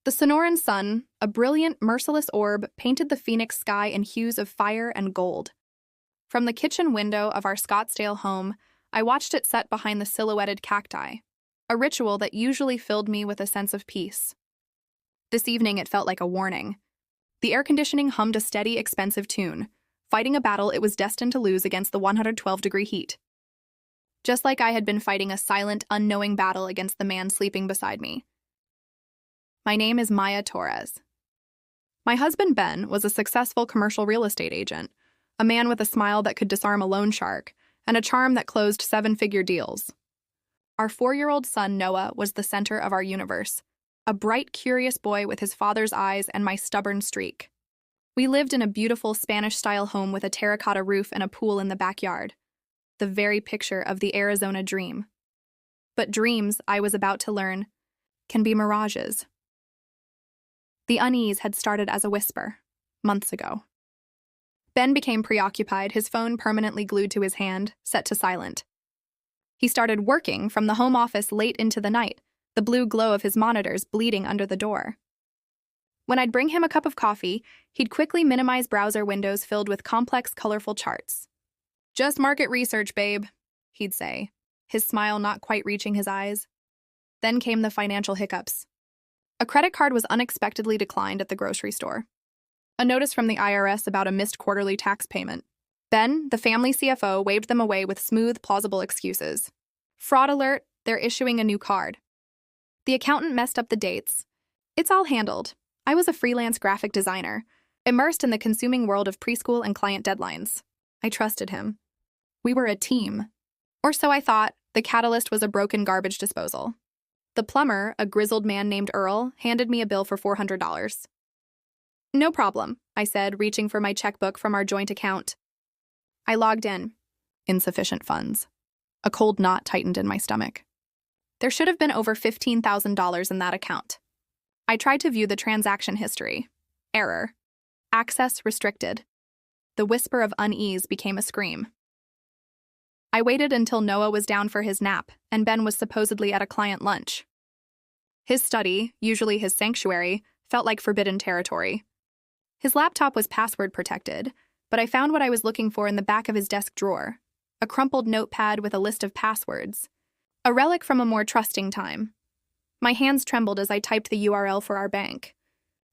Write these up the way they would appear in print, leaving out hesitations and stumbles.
The Sonoran sun, a brilliant, merciless orb, painted the Phoenix sky in hues of fire and gold. From the kitchen window of our Scottsdale home, I watched it set behind the silhouetted cacti, a ritual that usually filled me with a sense of peace. This evening it felt like a warning. The air conditioning hummed a steady, expensive tune, fighting a battle it was destined to lose against the 112-degree heat. Just like I had been fighting a silent, unknowing battle against the man sleeping beside me. My name is Maya Torres. My husband Ben was a successful commercial real estate agent, a man with a smile that could disarm a loan shark, and a charm that closed seven-figure deals. Our 4-year-old son Noah was the center of our universe, a bright, curious boy with his father's eyes and my stubborn streak. We lived in a beautiful Spanish-style home with a terracotta roof and a pool in the backyard, the very picture of the Arizona dream. But dreams, I was about to learn, can be mirages. The unease had started as a whisper, months ago. Ben became preoccupied, his phone permanently glued to his hand, set to silent. He started working from the home office late into the night, the blue glow of his monitors bleeding under the door. When I'd bring him a cup of coffee, he'd quickly minimize browser windows filled with complex, colorful charts. "Just market research, babe," he'd say, his smile not quite reaching his eyes. Then came the financial hiccups. A credit card was unexpectedly declined at the grocery store. A notice from the IRS about a missed quarterly tax payment. Ben, the family CFO, waved them away with smooth, plausible excuses. Fraud alert, they're issuing a new card. The accountant messed up the dates. It's all handled. I was a freelance graphic designer, immersed in the consuming world of preschool and client deadlines. I trusted him. We were a team. Or so I thought. The catalyst was a broken garbage disposal. The plumber, a grizzled man named Earl, handed me a bill for $400. "No problem," I said, reaching for my checkbook from our joint account. I logged in. Insufficient funds. A cold knot tightened in my stomach. There should have been over $15,000 in that account. I tried to view the transaction history. Error. Access restricted. The whisper of unease became a scream. I waited until Noah was down for his nap, and Ben was supposedly at a client lunch. His study, usually his sanctuary, felt like forbidden territory. His laptop was password protected, but I found what I was looking for in the back of his desk drawer, a crumpled notepad with a list of passwords, a relic from a more trusting time. My hands trembled as I typed the URL for our bank.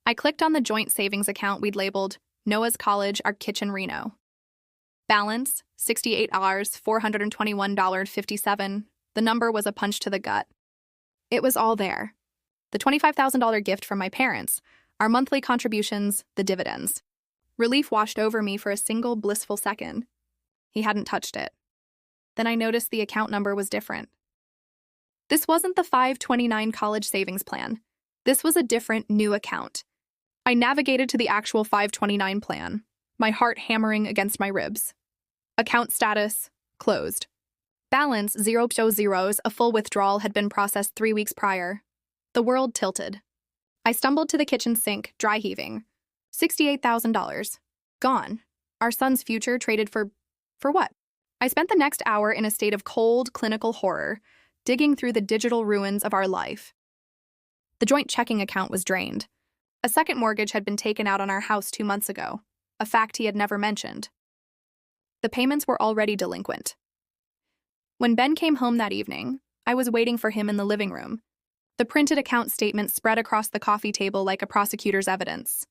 I clicked on the joint savings account we'd labeled Noah's College, Our Kitchen, Reno. Balance, $68, $421.57. The number was a punch to the gut. It was all there. The $25,000 gift from my parents, our monthly contributions, the dividends. Relief washed over me for a single blissful second. He hadn't touched it. Then I noticed the account number was different. This wasn't the 529 college savings plan. This was a different, new account. I navigated to the actual 529 plan, my heart hammering against my ribs. Account status, closed. Balance, 0 zeros, a full withdrawal had been processed 3 weeks prior. The world tilted. I stumbled to the kitchen sink, dry heaving. $68,000. Gone. Our son's future traded for what? I spent the next hour in a state of cold, clinical horror, digging through the digital ruins of our life. The joint checking account was drained. A second mortgage had been taken out on our house 2 months ago, a fact he had never mentioned. The payments were already delinquent. When Ben came home that evening, I was waiting for him in the living room. The printed account statement spread across the coffee table like a prosecutor's evidence.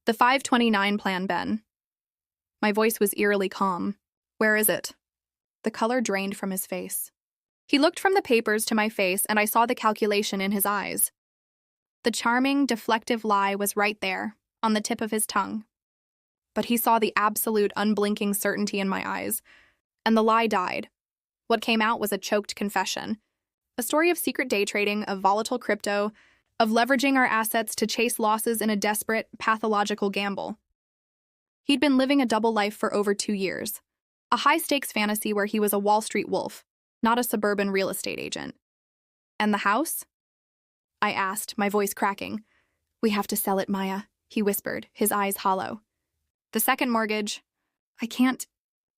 The 529 plan, Ben. My voice was eerily calm. Where is it? The color drained from his face. He looked from the papers to my face, and I saw the calculation in his eyes. The charming, deflective lie was right there, on the tip of his tongue. But he saw the absolute, unblinking certainty in my eyes, and the lie died. What came out was a choked confession. A story of secret day trading, of volatile crypto, of leveraging our assets to chase losses in a desperate, pathological gamble. He'd been living a double life for over 2 years. A high-stakes fantasy where he was a Wall Street wolf, not a suburban real estate agent. And the house? I asked, my voice cracking. "We have to sell it, Maya," he whispered, his eyes hollow. "The second mortgage, I can't."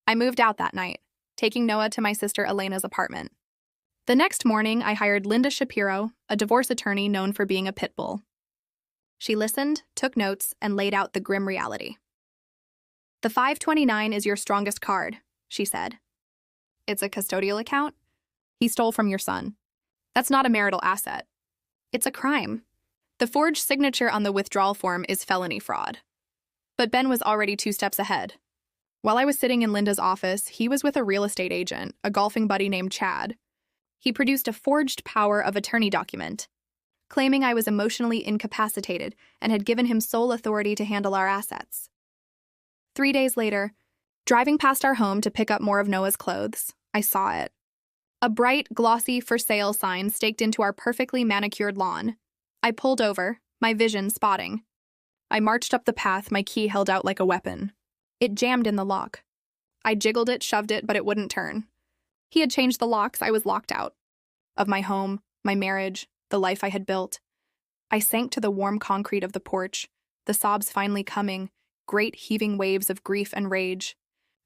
I moved out that night, taking Noah to my sister Elena's apartment. The next morning, I hired Linda Shapiro, a divorce attorney known for being a pit bull. She listened, took notes, and laid out the grim reality. "The 529 is your strongest card," she said. "It's a custodial account? He stole from your son. That's not a marital asset. It's a crime. The forged signature on the withdrawal form is felony fraud." But Ben was already 2 steps ahead. While I was sitting in Linda's office, he was with a real estate agent, a golfing buddy named Chad. He produced a forged power of attorney document, claiming I was emotionally incapacitated and had given him sole authority to handle our assets. 3 days later, driving past our home to pick up more of Noah's clothes, I saw it. A bright, glossy for sale sign staked into our perfectly manicured lawn. I pulled over, my vision spotting. I marched up the path, my key held out like a weapon. It jammed in the lock. I jiggled it, shoved it, but it wouldn't turn. He had changed the locks. I was locked out. Of my home, my marriage, the life I had built. I sank to the warm concrete of the porch, the sobs finally coming, great heaving waves of grief and rage.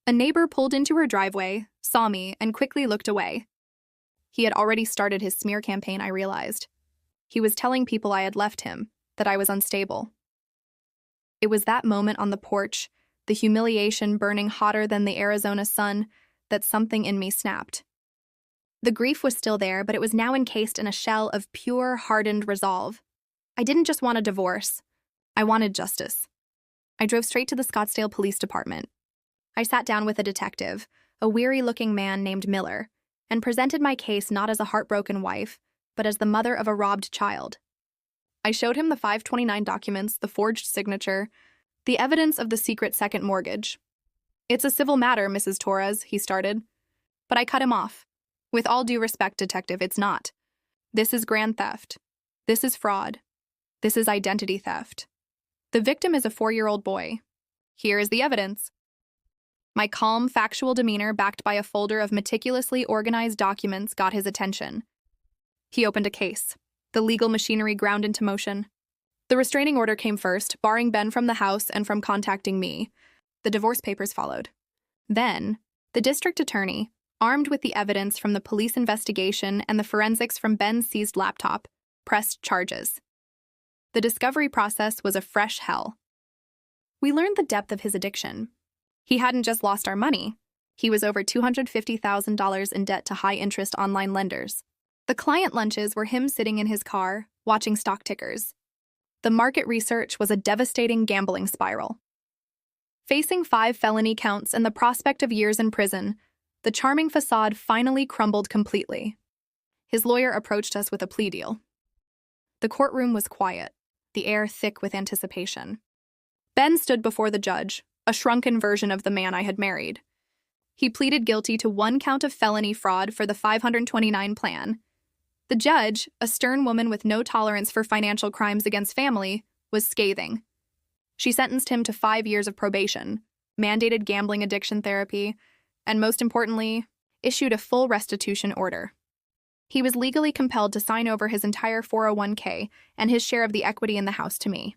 A neighbor pulled into her driveway, saw me, and quickly looked away. He had already started his smear campaign, I realized. He was telling people I had left him, that I was unstable. It was that moment on the porch, the humiliation burning hotter than the Arizona sun, that something in me snapped. The grief was still there, but it was now encased in a shell of pure, hardened resolve. I didn't just want a divorce. I wanted justice. I drove straight to the Scottsdale Police Department. I sat down with a detective, a weary-looking man named Miller, and presented my case not as a heartbroken wife, but as the mother of a robbed child. I showed him the 529 documents, the forged signature, the evidence of the secret second mortgage. "It's a civil matter, Mrs. Torres," he started. But I cut him off. "With all due respect, detective, it's not. This is grand theft. This is fraud. This is identity theft. The victim is a 4-year-old boy. Here is the evidence." My calm, factual demeanor, backed by a folder of meticulously organized documents, got his attention. He opened a case. The legal machinery ground into motion. The restraining order came first, barring Ben from the house and from contacting me. The divorce papers followed. Then, the district attorney, armed with the evidence from the police investigation and the forensics from Ben's seized laptop, pressed charges. The discovery process was a fresh hell. We learned the depth of his addiction. He hadn't just lost our money. He was over $250,000 in debt to high-interest online lenders. The client lunches were him sitting in his car, watching stock tickers. The market research was a devastating gambling spiral. Facing 5 felony counts and the prospect of years in prison, the charming facade finally crumbled completely. His lawyer approached us with a plea deal. The courtroom was quiet, the air thick with anticipation. Ben stood before the judge, a shrunken version of the man I had married. He pleaded guilty to 1 count of felony fraud for the 529 plan. The judge, a stern woman with no tolerance for financial crimes against family, was scathing. She sentenced him to 5 years of probation, mandated gambling addiction therapy, and most importantly, issued a full restitution order. He was legally compelled to sign over his entire 401k and his share of the equity in the house to me.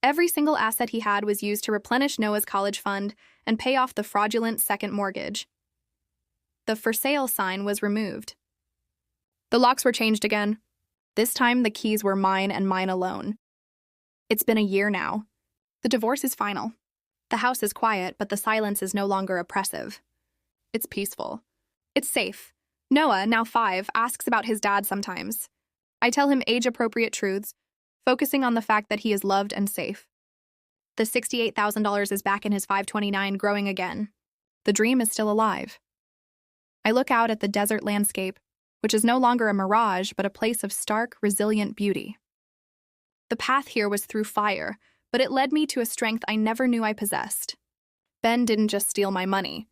Every single asset he had was used to replenish Noah's college fund and pay off the fraudulent second mortgage. The for sale sign was removed. The locks were changed again. This time, the keys were mine and mine alone. It's been a year now. The divorce is final. The house is quiet, but the silence is no longer oppressive. It's peaceful. It's safe. Noah, now 5, asks about his dad sometimes. I tell him age-appropriate truths, focusing on the fact that he is loved and safe. The $68,000 is back in his 529, growing again. The dream is still alive. I look out at the desert landscape, which is no longer a mirage, but a place of stark, resilient beauty. The path here was through fire, but it led me to a strength I never knew I possessed. Ben didn't just steal my money.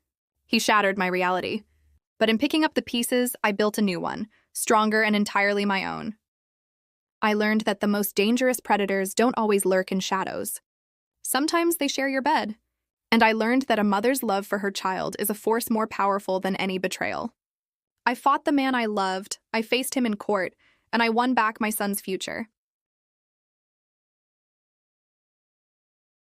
He shattered my reality. But in picking up the pieces, I built a new one, stronger and entirely my own. I learned that the most dangerous predators don't always lurk in shadows. Sometimes they share your bed. And I learned that a mother's love for her child is a force more powerful than any betrayal. I fought the man I loved, I faced him in court, and I won back my son's future.